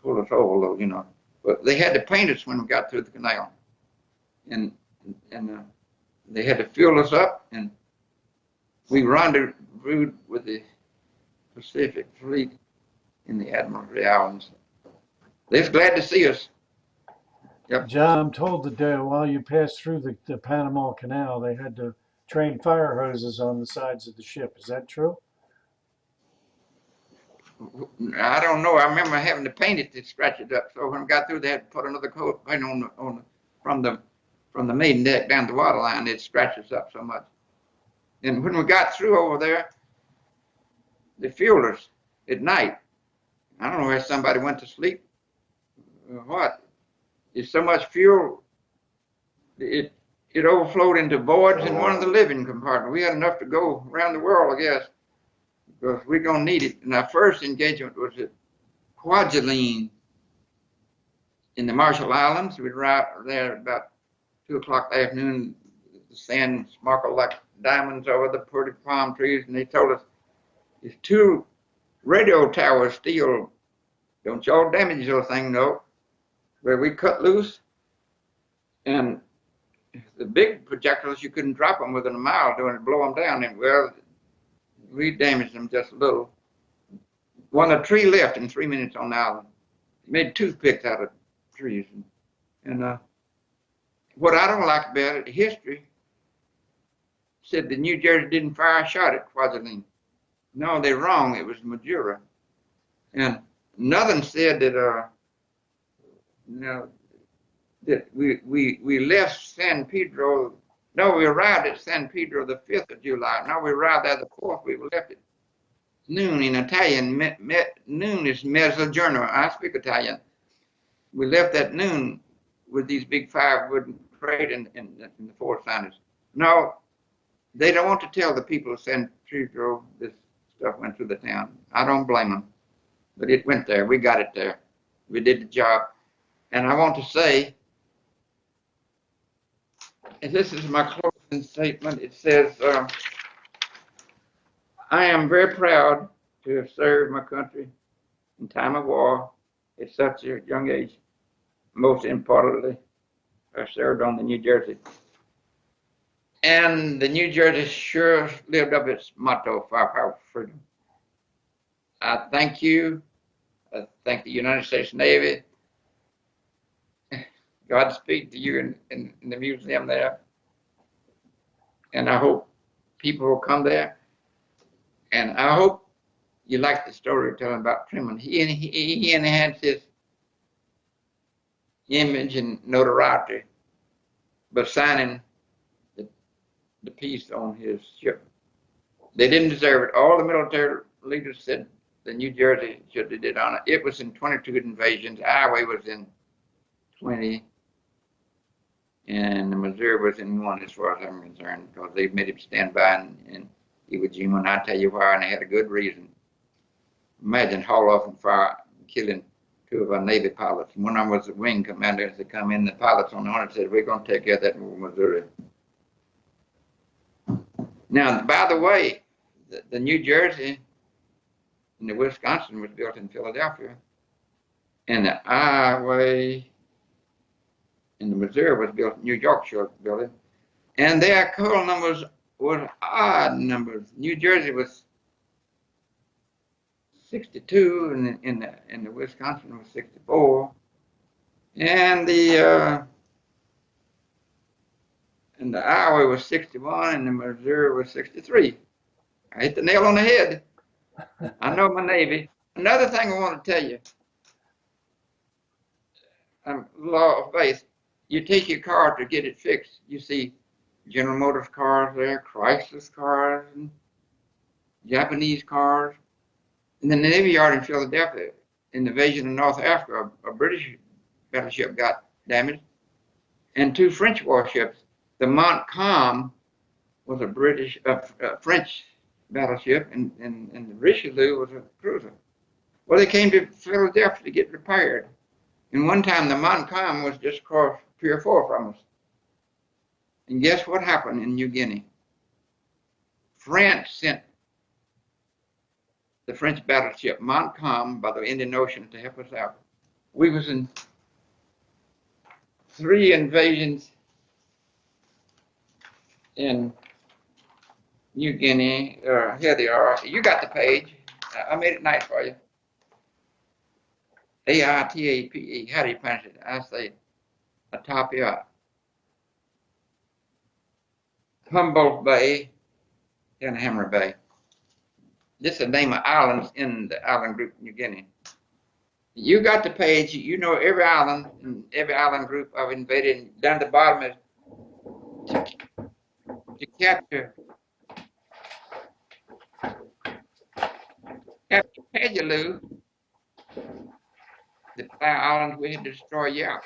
[SPEAKER 2] pull us over a little, you know. But they had to paint us when we got through the canal. And they had to fuel us up, and we rendezvoused with the Pacific Fleet in the Admiralty Islands. They was glad to see us. Yep.
[SPEAKER 1] John, I'm told that while you passed through the Panama Canal, they had to train fire hoses on the sides of the ship. Is that true?
[SPEAKER 2] I don't know. I remember having to paint it to scratch it up. So when we got through, they had to put another coat paint on from the maiden deck down the water line. It scratched us up so much. And when we got through over there, they fueled us at night. I don't know if somebody went to sleep or what. It's so much fuel, it overflowed into voids in one of the living compartments. We had enough to go around the world, I guess, because we're going to need it. And our first engagement was at Kwajalein. in the Marshall Islands. We'd arrive there about 2 o'clock in the afternoon. The sand sparkled like diamonds over the pretty palm trees, and they told us, if 2 radio towers still, don't y'all damage those things, no. Where we cut loose, and the big projectiles, you couldn't drop them within a mile doing it, blow them down, and well, we damaged them just a little. One a tree left in 3 minutes on the island. Made toothpicks out of trees. And what I don't like about it, history said that New Jersey didn't fire a shot at Kwajalein. No, they're wrong. It was Missouri. And nothing said that that we left San Pedro. No, we arrived at San Pedro the 5th of July. No, we arrived there the 4th. We left at noon in Italian. Noon is mezzogiorno. I speak Italian. We left at noon with these big 5 wooden crate in the forest signage. No, they don't want to tell the people of San Pedro this stuff went through the town. I don't blame them. But it went there. We got it there. We did the job. And I want to say, and this is my closing statement. It says, I am very proud to have served my country in time of war at such a young age. Most importantly, I served on the New Jersey. And the New Jersey sure lived up its motto, firepower for freedom. I thank you. I thank the United States Navy. Godspeed to you in the museum there. And I hope people will come there. And I hope you like the story telling about Truman. He enhanced his image and notoriety by signing the peace on his ship. They didn't deserve it. All the military leaders said the New Jersey should have did on it. It was in 22 invasions. Iowa was in 20. And the Missouri was in 1 as far as I'm concerned, because they made him stand by in Iwo Jima, and I tell you why, and they had a good reason. Imagine haul off and fire, killing 2 of our Navy pilots. And one of them was the wing commander. As they come in, the pilots on the horn said, we're going to take care of that in Missouri. Now, by the way, the New Jersey and the Wisconsin was built in Philadelphia, and the Iowa and the Missouri was built in New York short building, and their code numbers were odd numbers. New Jersey was 62, and the Wisconsin was 64, and the Iowa was 61, and the Missouri was 63. I hit the nail on the head. I know my Navy. Another thing I want to tell you, law of faith. You take your car to get it fixed. You see General Motors cars there, Chrysler's cars, and Japanese cars. In the Navy Yard in Philadelphia, in the invasion of North Africa, a British battleship got damaged, and 2 French warships. The Montcalm was a French battleship, and the Richelieu was a cruiser. Well, they came to Philadelphia to get repaired. And one time the Montcalm was just across Pier 4 from us. And guess what happened in New Guinea? France sent the French battleship Montcalm by the Indian Ocean to help us out. We was in 3 invasions in New Guinea. Here they are. You got the page. I made it nice for you. Aitape. How do you pronounce it? I say Atapia. Humboldt Bay and Hammer Bay. This is the name of islands in the island group New Guinea. You got the page. You know every island and every island group I've invaded. And down at the bottom is to capture Pajaloo, the 5 islands we had to destroy Yap.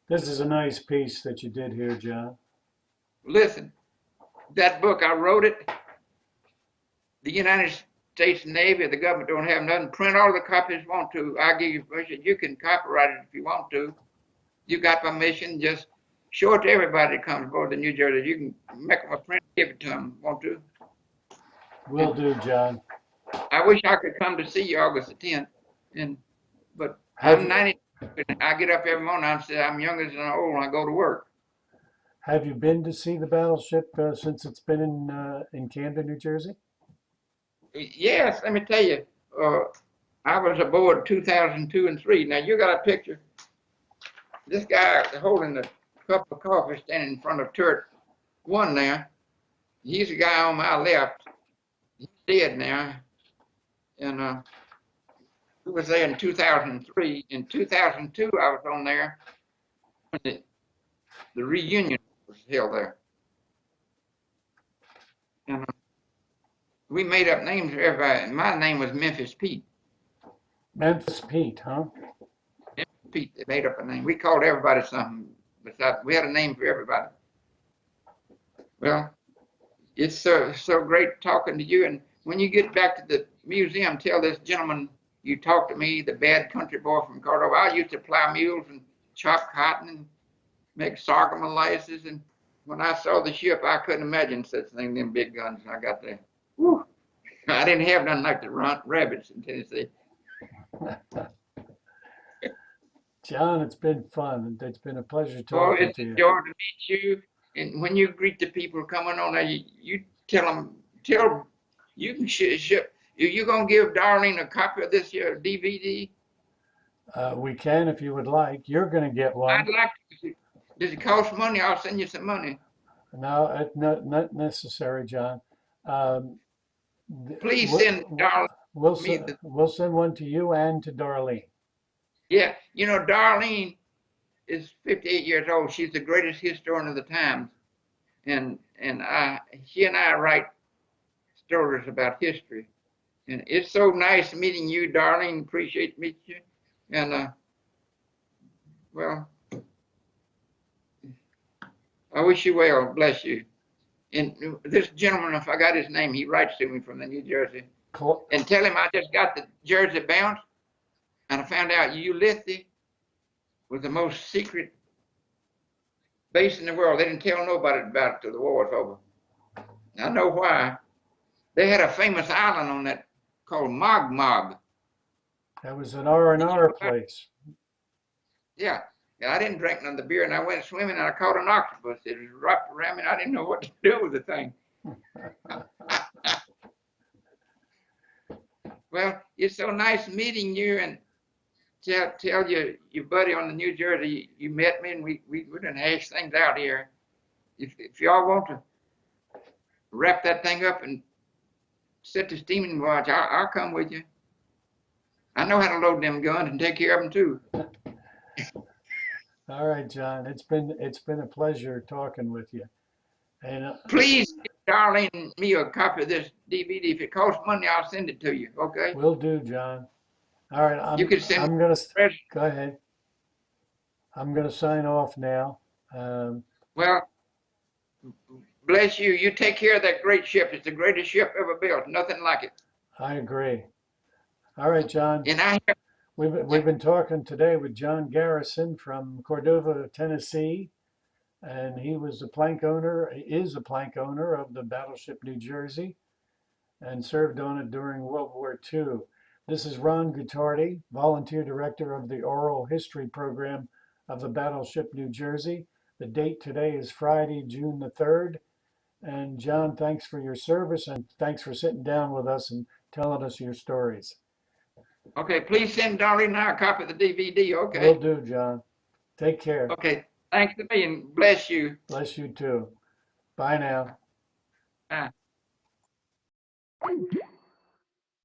[SPEAKER 1] This is a nice piece that you did here, John.
[SPEAKER 2] Listen, that book, I wrote it. The United States Navy, the government don't have nothing. Print all the copies you want to. I give you permission. You can copyright it if you want to. You got permission. Just show it to everybody that comes aboard the New Jersey. You can make them a print, give it to them. Want to?
[SPEAKER 1] Will do, John.
[SPEAKER 2] I wish I could come to see you August the 10th, but
[SPEAKER 1] Have
[SPEAKER 2] I'm 90. I get up every morning. I say I'm younger than I'm old when I go to work.
[SPEAKER 1] Have you been to see the battleship since it's been in Camden, New Jersey?
[SPEAKER 2] Yes, let me tell you. I was aboard 2002 and 3. Now you got a picture. This guy holding a cup of coffee standing in front of turret 1 there. He's the guy on my left. He's dead now. And he was there in 2003. In 2002, I was on there when the reunion was held there. And we made up names for everybody. My name was Memphis Pete.
[SPEAKER 1] Memphis Pete, huh?
[SPEAKER 2] Memphis Pete, they made up a name. We called everybody something. Besides, we had a name for everybody. Well, it's so great talking to you. And when you get back to the museum, tell this gentleman you talked to me, the bad country boy from Cordova. I used to plow mules and chop cotton and make sorghum molasses. And when I saw the ship, I couldn't imagine such thing, them big guns I got there. Whew. I didn't have nothing like the rabbits in Tennessee.
[SPEAKER 1] John, it's been fun. It's been a pleasure
[SPEAKER 2] Oh,
[SPEAKER 1] talking
[SPEAKER 2] it's
[SPEAKER 1] to
[SPEAKER 2] a
[SPEAKER 1] you.
[SPEAKER 2] joy to meet you. And when you greet the people coming on there, you tell them, you can ship. You gonna give Darlene a copy of this here DVD?
[SPEAKER 1] We can if you would like. You're going to get one.
[SPEAKER 2] I'd like to. Does it cost money? I'll send you some money.
[SPEAKER 1] No, not necessary, John. Um,
[SPEAKER 2] Please send Darlene me the.
[SPEAKER 1] we'll send one to you and to Darlene.
[SPEAKER 2] Yeah, you know, Darlene is 58 years old. She's the greatest historian of the times, and she and I write stories about history, and it's so nice meeting you, Darlene. Appreciate meeting you, and well, I wish you well. Bless you. And this gentleman, if I got his name, he writes to me from the New Jersey, and tell him I just got the Jersey bounce, and I found out Ulysses was the most secret base in the world. They didn't tell nobody about it till the war was over. I know why. They had a famous island on that called Mogmog.
[SPEAKER 1] That was an R&R place.
[SPEAKER 2] Yeah. I didn't drink none of the beer, and I went swimming, and I caught an octopus. It was wrapped around me, and I didn't know what to do with the thing. Well, it's so nice meeting you, and tell your buddy on the New Jersey you met me, and we done hash things out here. If y'all want to wrap that thing up and set the steaming watch, I'll come with you. I know how to load them guns and take care of them too.
[SPEAKER 1] All right, John. It's been a pleasure talking with you. And
[SPEAKER 2] please give Darlene and me a copy of this DVD. If it costs money, I'll send it to you. Okay?
[SPEAKER 1] Will do, John. All right.
[SPEAKER 2] You can send.
[SPEAKER 1] I'm gonna go ahead. I'm gonna sign off now.
[SPEAKER 2] Well, bless you. You take care of that great ship. It's the greatest ship ever built. Nothing like it.
[SPEAKER 1] I agree. All right, John.
[SPEAKER 2] And
[SPEAKER 1] We've been talking today with John Garrison from Cordova, Tennessee, and he is a plank owner of the Battleship New Jersey and served on it during World War II. This is Ron Gutardi, volunteer director of the oral history program of the Battleship New Jersey. The date today is Friday, June the 3rd. And John, thanks for your service, and thanks for sitting down with us and telling us your stories.
[SPEAKER 2] Okay, please send Darlene and I a copy of the DVD, okay?
[SPEAKER 1] Will do, John. Take care.
[SPEAKER 2] Okay, thanks to me, and bless you.
[SPEAKER 1] Bless you too. Bye now.
[SPEAKER 2] Bye.